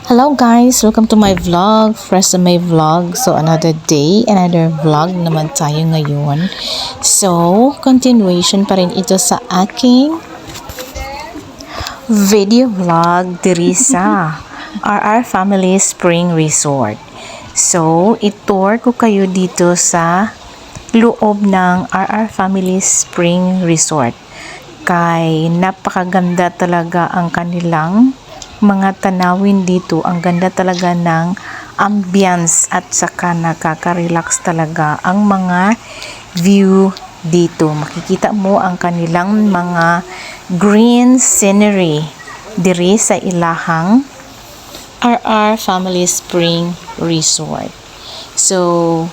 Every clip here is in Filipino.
Hello guys! Welcome to my vlog, Resume Vlog. So another day, another vlog naman tayo ngayon. So, continuation pa rin ito sa aking video vlog diri sa RR Family Spring Resort. So, itour ko kayo dito sa loob ng RR Family Spring Resort. Kay napakaganda talaga ang kanilang mga tanawin dito. Ang ganda talaga ng ambience at saka nakaka-relax talaga ang mga view dito. Makikita mo ang kanilang mga green scenery diri sa ilahang RR Family Spring Resort. So,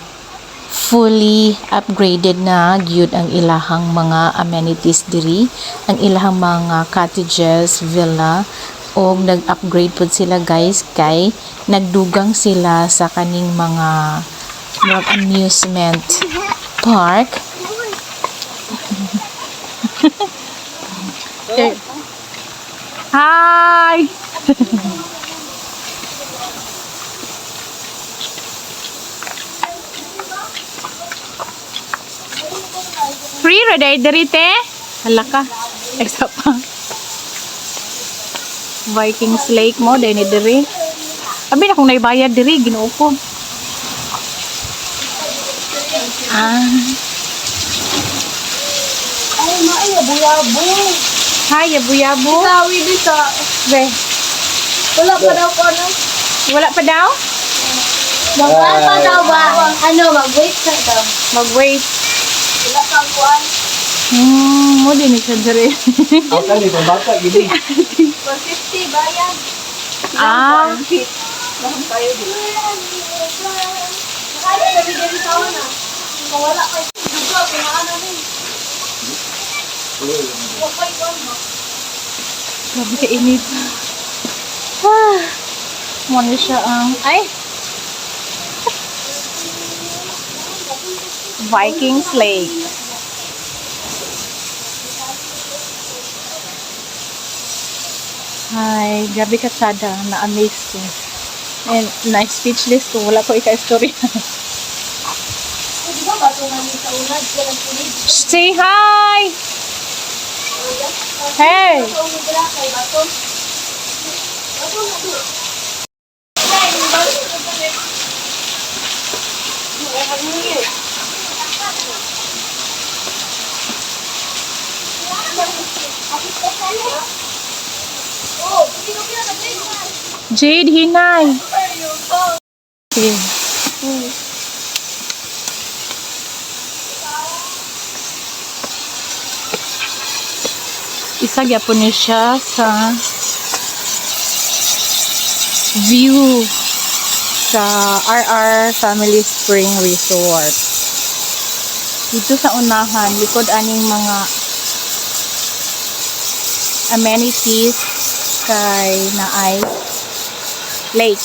fully upgraded na gyud ang ilahang mga amenities diri, ang ilahang mga cottages, villa, o nag-upgrade po sila guys kay nagdugang sila sa kaning mga amusement park. Hi! Free ra diri te? Hala ka. Extra pa. Vikings Lake mo dahil diri. Abi na kung naibayad diri, ginoo ko. Ay, maay, yabo-yabo. Hi, yabo-yabo. Sawi dito. Be, Wala pa daw ko, ano? wala pa daw? Wala pa daw ba? Ano, mag-wait ka daw. Mag-wait. Wala pang kuhan. Mo din siya diri. Ang kali, pambata, gini. 450, bayan. Ah. Lahang tayo dito. Kaya, nabigyan sa na. Kung wala kayo, dugo, pinaan namin. Huwag kayo kuhan mo. Grabe ka init. Muna siya ang Vikings Lake. Ay, grabe ka sada, na-amaze ko. And na-speechless ko, wala ko ika-story. Di ba, batungan niyo sa unad, sila nagpunid. Say hi! Hey! Sa unad nila, kay baton. Baton na doon. Ay, yung baton. Oh, hindi ko pinag-trade. Jade, hinay! Okay. Isa gyapon niya siya sa view sa RR Family Spring Resort. Dito sa unahan, likod aning mga amenities kay naay lake.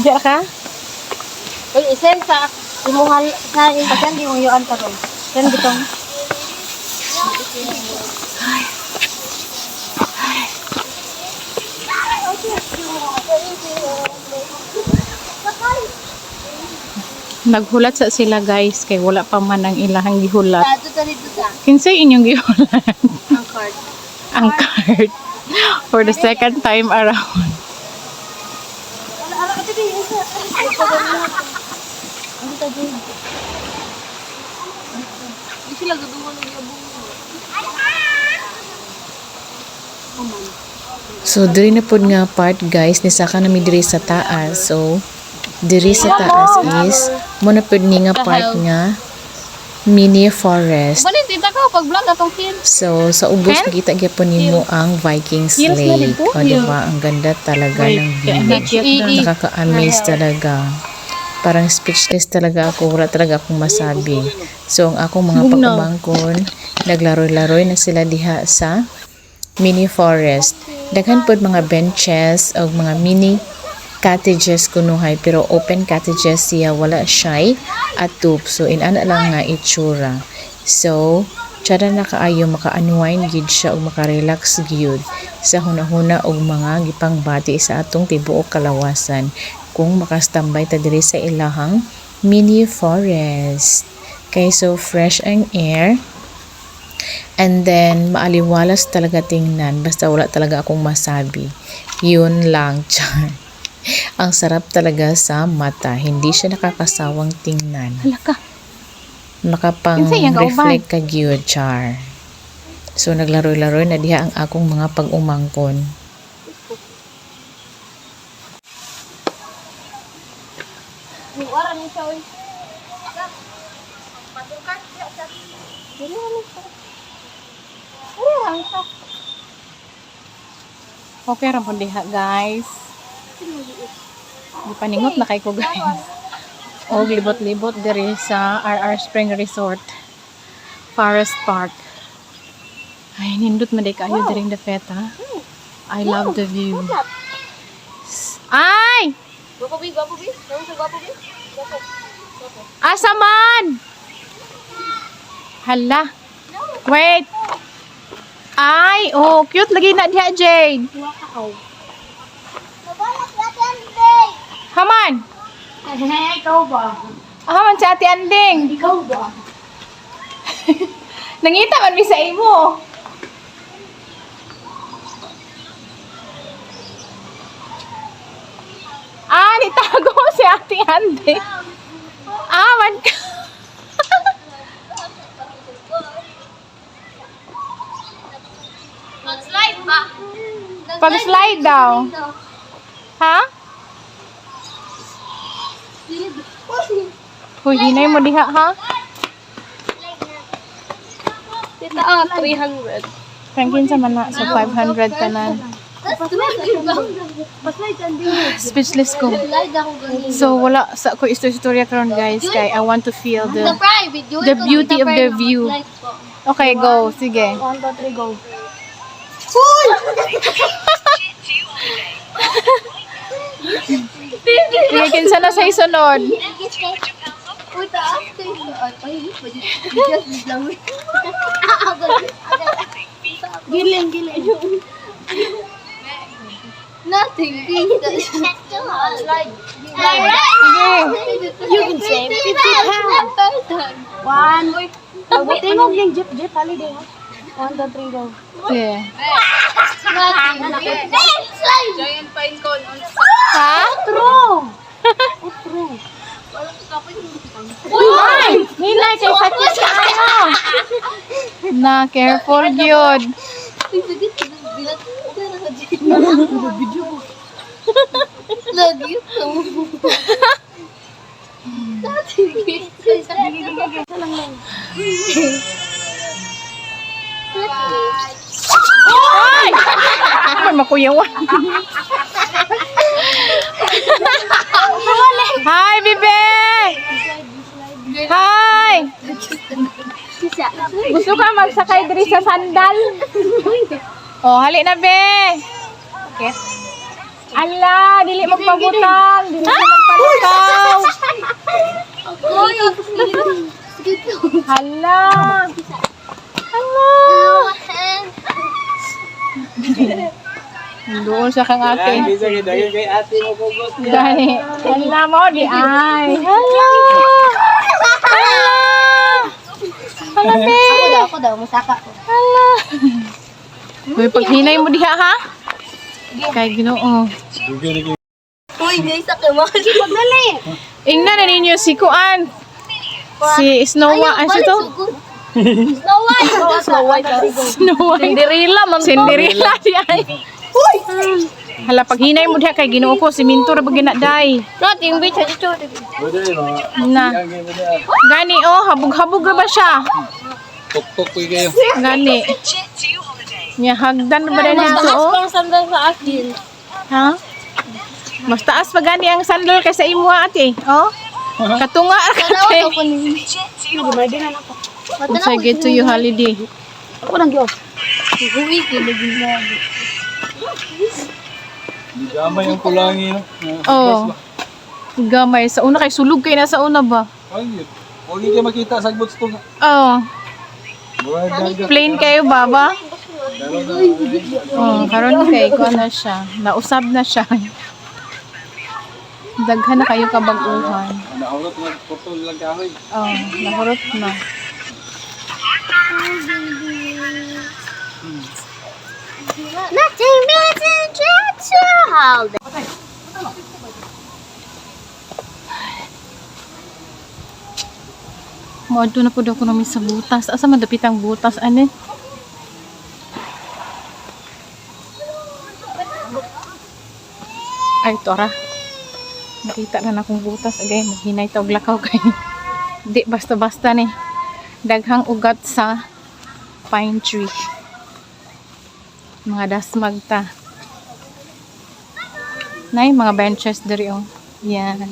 Diyan ka? Uy, isen sa imuhal sa ipasan di mong yuan ka ron. Yan bitong. Naghulat sa sila guys kay wala pa man ang ilahang gihulat. Sa ito dito sa Kinsay inyong gihulat? ang card. Ang card for the second time around. Ala ka tabi isa. Ay, ito na. Ano ta din? Di sila gaduhan ng yabong. So diri na pod nga part guys ni saka nami diri sa taas. So diri sa taas is mo na pod ni nga part nga mini forest. Balik tita ko pag vlog atong kids. So sa ubos makita gyapon nimo ang Vikings Hills na Lake. dito? O diba ang ganda talaga ng view. Nakaka-amaze talaga. Parang speechless talaga ako, wala talaga akong masabi. So ang akong mga pagkabangkon, naglaro-laroy na sila diha sa mini forest. Daghan pod mga benches o mga mini cottages kunuhay, pero open cottages siya, wala siya atop. So inana lang nga itsura. So tsara na kaayo maka-unwind gid siya o maka-relax gyud sa hunahuna og mga gipangbati sa atong tibuok kalawasan kung makastambay ta diri sa ilahang mini forest. Okay, so fresh ang air. And then, maaliwalas talaga tingnan. Basta wala talaga akong masabi. Yun lang, char. Ang sarap talaga sa mata. Hindi siya nakakasawang tingnan. Halaka. Makapang-reflect ka gyud, char. So, naglaro-laro na diha ang akong mga pag-umangkon. Wala ni siya, oy. Patungkat siya sa. Dili ni siya. Wala ni siya. Okay ra po diha, guys. Gipaningot na kay ko, guys. O libot-libot diri sa RR Spring Resort Forest Park. Ay, nindot man day kayo diring dapeta. I love the view. Ay! Gwapo bi, gwapo bi. Nang sa gwapo bi. Gwapo. Asa man? Hala. Wait. Ay, oh, cute lagi na diha, Jade. Wow. Nabalak natin, Day. Haman. Ikaw ba? Haman si Ate Anding. Ikaw ba? Nangita man mi sa imo. Ah, nitago si Ate Anding. Ah, man ka. Mag-slide ba? Pag-slide daw. Ha? Hoy, hinay mo diha, ha? Tita, 300. Franklin sa mana. So, 500 tanan. Paslide dyan din. Speechless ko. Slide ako ganun. So, wala sa ko istorya karon guys. Kay I want to feel The private. the beauty of the view. Okay, go. Sige. 1, 2, 3, go. Sige, kinsa na sa isunod. Uy, taas kayo. Ay, just lang. Giling, giling. Nothing. Slide. Sige. You can say 50 pounds. 1. Buti mo yung jeep, hali din. 1, 2, 3, go. Sige. Nothing. Slide. Giant pine cone on Ha? True. True. Uy! Hinay kay sakit sa ano. Na, careful yun. Lagi ito. Ay! Ay, makuyawan. Hi, Bibe! Hi! Gusto ka magsakay diri sa sandal? Oh, hali na, Be! Okay. Ala, dili magpabutang, dili magpalikaw. Hala. Hala. Doon sa kang ate. Bisa kita kay ate mo ko gusto. Dahil, hala mo, di ay. Hala. Hala. Hala, Be. Ako daw, masaka ko. Hala. Uy, paghinay mo diha, ha? Kay Ginoo. Uy, guys, ako mga pagdali. Ingnan na ninyo si Kuan. Si Snow White. Ano to? Snow White. Snow White. Snow White. Cinderella. Cinderella di ay. Hala, paghinay mo diha kay Ginoo ko. Si Minto ra bagina day. Not yung bitch, dito. Na. Gani, oh. Habog-habog ra ba siya? Tok-tok ko kayo. Gani. Nya hagdan ba na niya to, oh? Pang sandal sa akin. Ha? Mas taas pa gani ang sandal kaysa imo ate. Oh? Katunga ra ka te. Ako ni. Gimay din ako. Once I get to you holiday. Ako nang gyud. Huwi ko lagi na. Di gamay ang kulangin. Oh. Gamay. Sa una kay sulog kay na sa una ba? Ay, huwag kayo makita sa goods to. Oh. Murag dagat. Plain kayo, baba? Pero na, Oh, karon kay ko na siya. Nausab na siya. Daghan na kayo kabaguhan. naurot na putol lang kahoy. Oh, nahurot na. Nothing better than to hold. Moadto na pud ako nami sa butas. Asa man dapit ang butas ani? Ay, tora. Nakita na akong butas agay maghinay ta og lakaw kay. Di basta-basta ni. Daghang ugat sa pine tree. Mga dasmag ta. Nay, mga benches diri oh. Yan.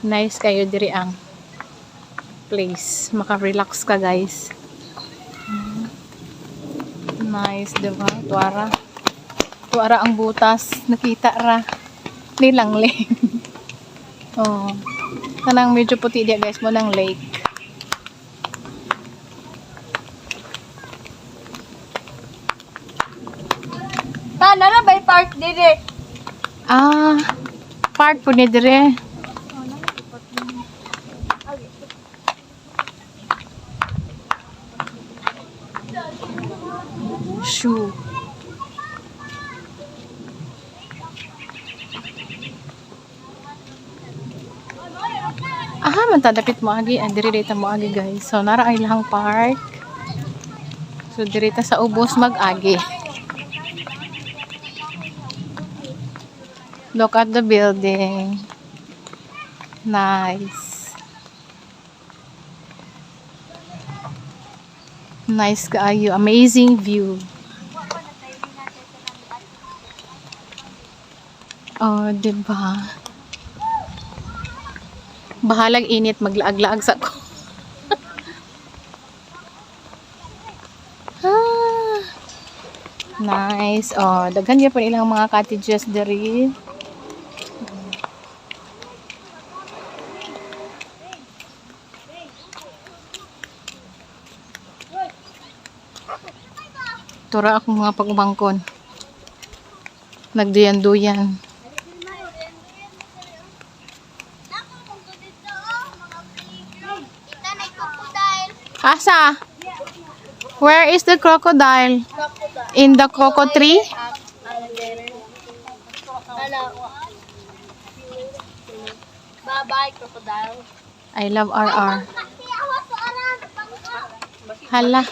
Nice kayo diri ang place. Maka-relax ka guys. Nice, diba? Tuara. Tuara ang butas. Nakita ra. Nilangling. Oh. Kanang medyo puti dia guys mo ng lake. Tana na by park dire. Ah, part po ni dire. Shoe. Aha, man tadapit mo agi, diri dita mo agi guys. So nara ay lahang park. So diri ta sa ubos mag-agi. Look at the building. Nice. Nice kaayo, amazing view. Oh, diba? Bahalag init, maglaag-laag sa ko. Ah, nice. Oh, daghan gyud pa ilang mga cottages diri. Tura akong mga pagubangkon. Nagduyan-duyan. Asa? Where is the crocodile? In the cocoa tree? Bye-bye, crocodile. I love RR. Hala.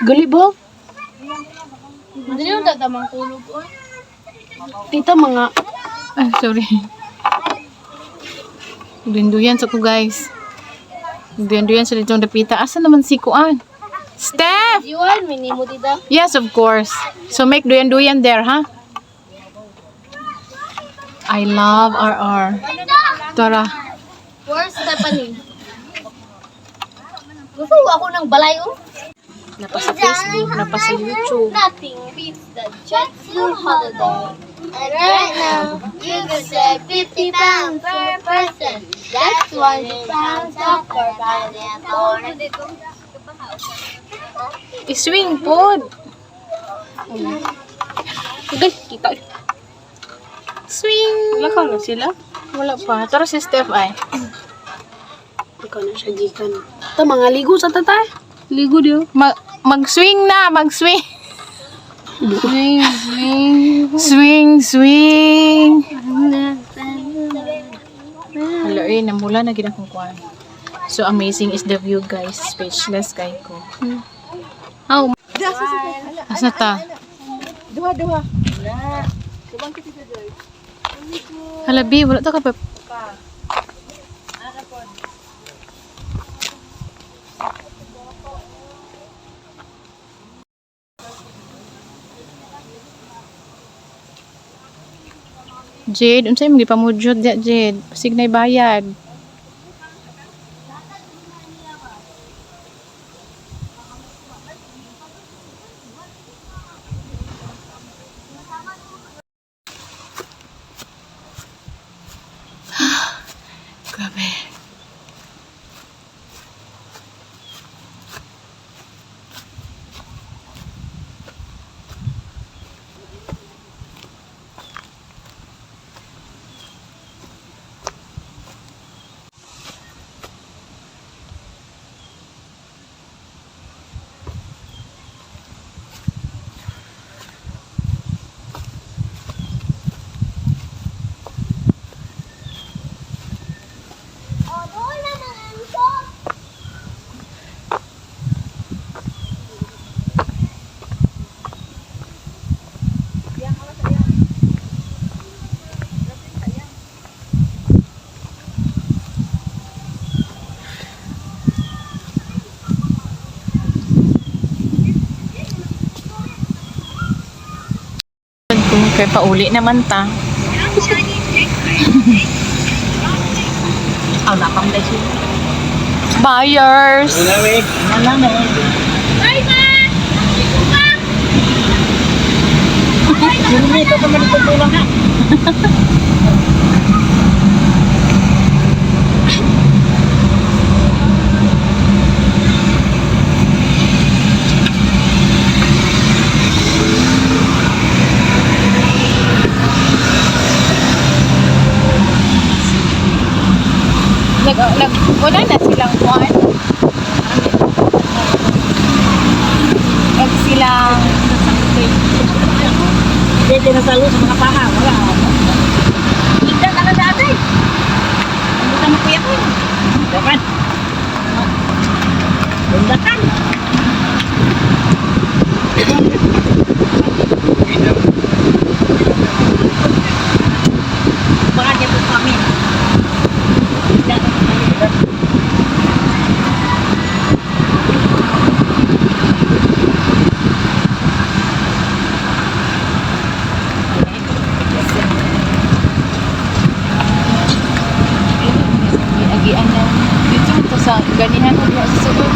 Gulibog? Hindi yung tatamang tulog ko. Tita mga... Ay, sorry. Duyan-duyan sa ko guys. Duyan-duyan sa ditong dapita. Asa naman si Kuan? Steph! You want mini mo tita? Yes, of course. So make duyan-duyan there, ha? I love RR. Tara. Where's Stephanie? Gusto ako ng balay oh. Napa sa Facebook, napa sa YouTube. Nothing beats the Jetsu holiday. And right now, you can save 50 pounds per person. That's 100 pounds off for buying a phone. Iswing pod. Sige, kita. Swing. Wala ka na sila? Wala pa. Tara si Steph ay. Ikaw na siya gikan. Ito, mga ligo sa tatay. Ligo diyo. Mag-swing na, mag-swing. Swing, swing. Swing, swing. Hello, namula na gina kong kuwan. So amazing is the view, guys. Speechless kay ko. How? Asa ta? Duha. Hala, B, wala to ka pa. Jade, unsay mo gipamudjod diya, Jade? Pasig na'y bayad. Grabe. Oh, doon naman ang sauce. Kung kay pauli naman ta. Buyers! Bye, man! Wala na silang kuhan. Silang Pwede na salo sa mga paha. Wala. Hindi ka na dati. Ano ka na kuya ko? Dapat. Bundakan. Baka niya po kami. agian na dito to sa ganihan mo diha sa sulod.